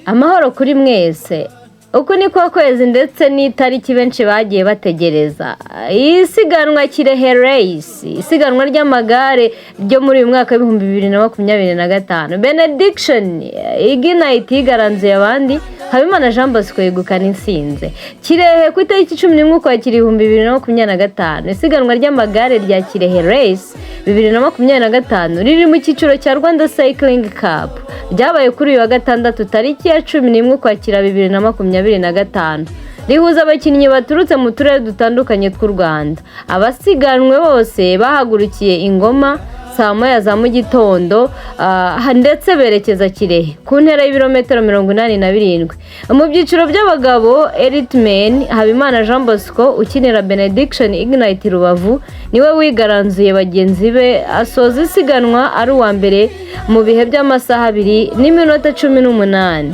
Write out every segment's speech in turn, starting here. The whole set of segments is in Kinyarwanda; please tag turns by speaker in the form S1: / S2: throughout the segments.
S1: Amahoro kuri mwese. Uku ni kwa kwezi ndetse n'itariki benshi bagiye bategereza. Isiganwa Kirehe Race, isiganwa ry'amagare ryo muri uyu mwaka wa 2025. Benediction Ignite igaranzuye abandi, Habimana Jean Bosco yegukana intsinzi. Kirehe ku itariki 11 Ukwakira 2025. Isiganwa ry'amagare rya Kirehe Race 2025 riri mu cyiciro cya Rwanda Cycling Cup. Ryabaye kuri uyu wa gatandatu tariki ya 11 Ukwakira 2025. Rihuza abakinnyi baturutse mu turere dutandukanye tw'u Rwanda. Abasiganwe bose bahagurukiye Ingoma saa moya za mu gitondo ndetse berekeza Kirehe ku ntera y'ibirometero 87. Mu byiciro by'abagabo Elite Men Habimana Jean Bosco ukinira Benediction Ignite Rubavu niwe wigaranzuye bagenzi be asoza isiganwa ari uwa mbere mu bihe by'amasaha 2 n'iminota 18.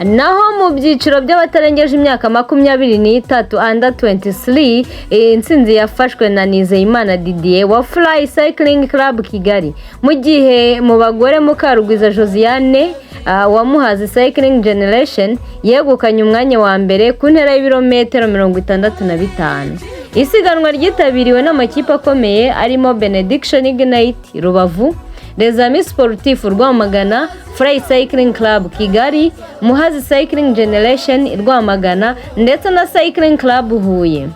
S1: Naho mu byiciro by'abatarengeje imyaka 23 under 23 intsinzi yafashwe na Nizeyimana Didier wa Fly Cycling Club Kigali, mu gihe mu bagore Mukarugwiza Josiane wa Muhazi Cycling Generation yegukanye umwanya wa mbere ku ntera y'ibirometero 65. Isiganwa ryitabiriwe n'amakipe akomeye arimo Benediction Ignite Rubavu, Les Amis Sportifs Rwamagana, Fly Cycling Club Kigali, Muhazi Cycling Generation Rwamagana ndetse na Cycling Club Huye.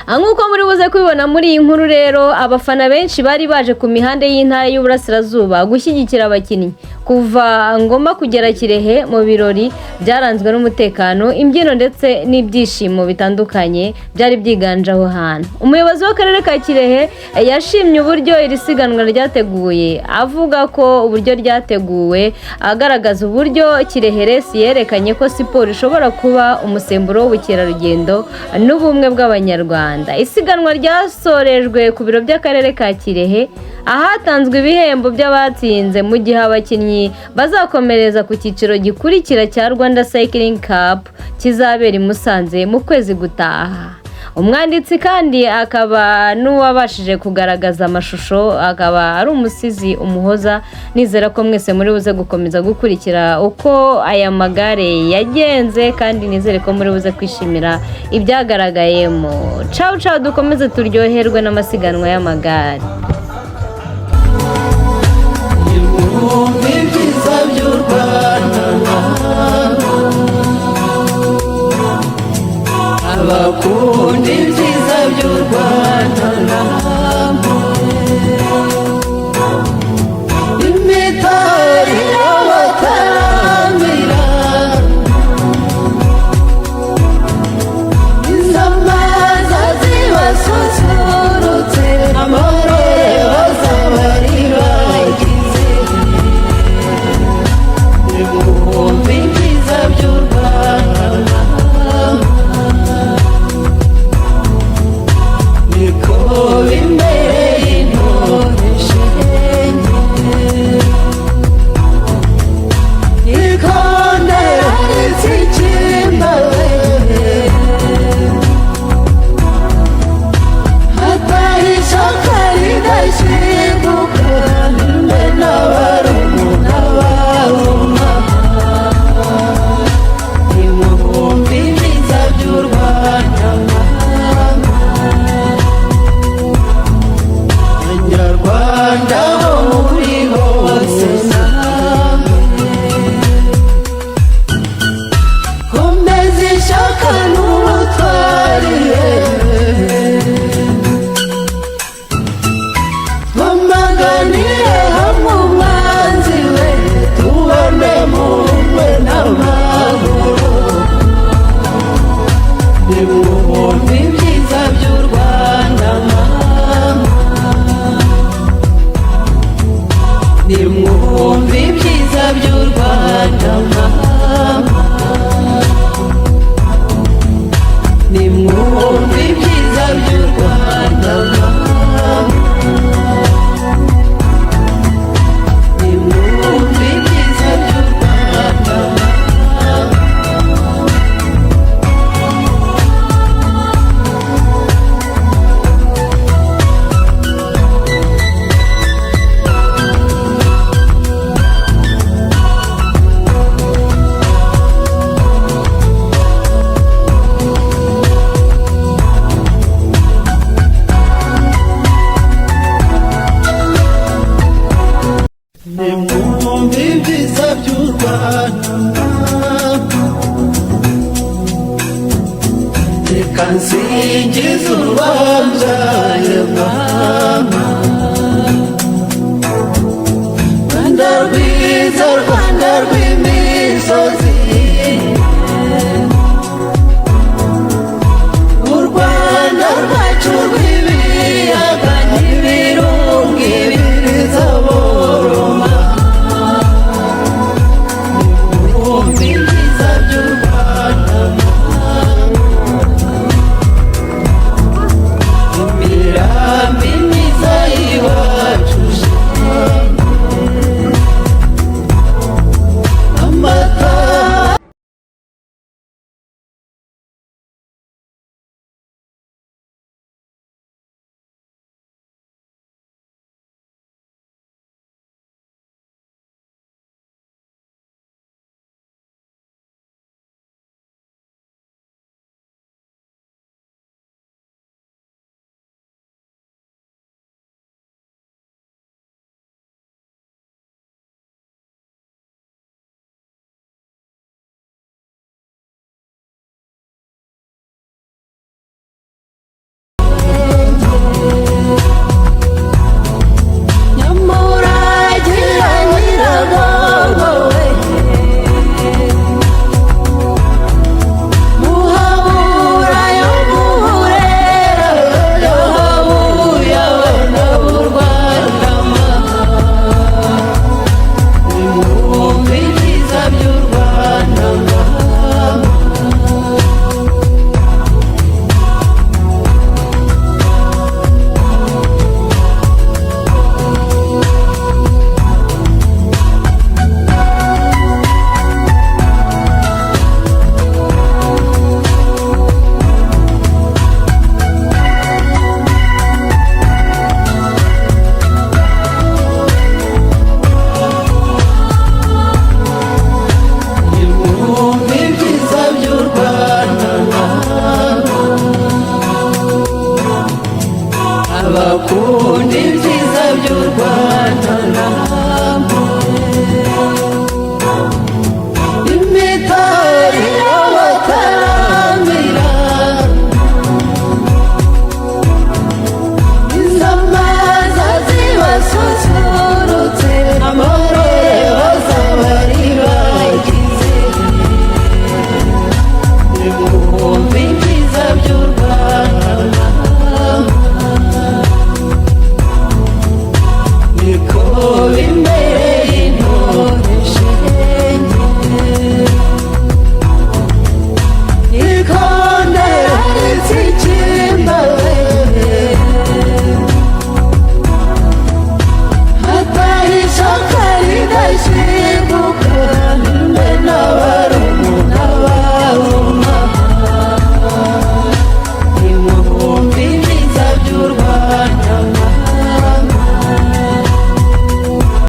S1: Nk'uko muri buze kubibona muri iyi nkuru rero, abafana benshi bari baje ku mihanda y'intara y'Uburasirazuba gushyigikira abakinnyi. Kuva Ngoma kugera Kirehe mu birori byaranzwe n'umutekano, imbyino ndetse n'ibyishimo bitandukanye byari byiganje aho hantu. Umuyobozi w'akarere ka Kirehe yashimye uburyo iri siganwa ryateguye, avuga ko uburyo ryateguwe agaragaza uburyo Kirehe Race yerekanye ko siporo ishobora kuba umusemburo w'ubukerarugendo n'ubumwe bw'Abanyarwanda. Isiganwa ryasorejwe ku biro by'akarere ka Kirehe, ahatanzwe ibihembo by'abatsinze, mu gihe abakinnyi bazakomereza ku cyiciro gikurikira cya Rwanda Cycling Cup kizabera i Musanze mu kwezi gutaha. Umwanditsi kandi akaba n'uwabashije kugaragaza amashusho akaba ari umusizi Umuhoza. Nizera ko mwese muri buze gukomeza gukurikira uko aya magare yagenze, kandi nizere ko muri buze kwishimira ibyagaragayemo. Ciao ciao, dukomeze turyoherwe n'amasiganwa y'amagare.
S2: Abakundi ibyiza by'u Rwanda imitari y'abataramira izamaza zibasusurutse amareba z'abari bagize Rwanda, reka nsingize urwabyaye mama, Rwanda rwiza rwa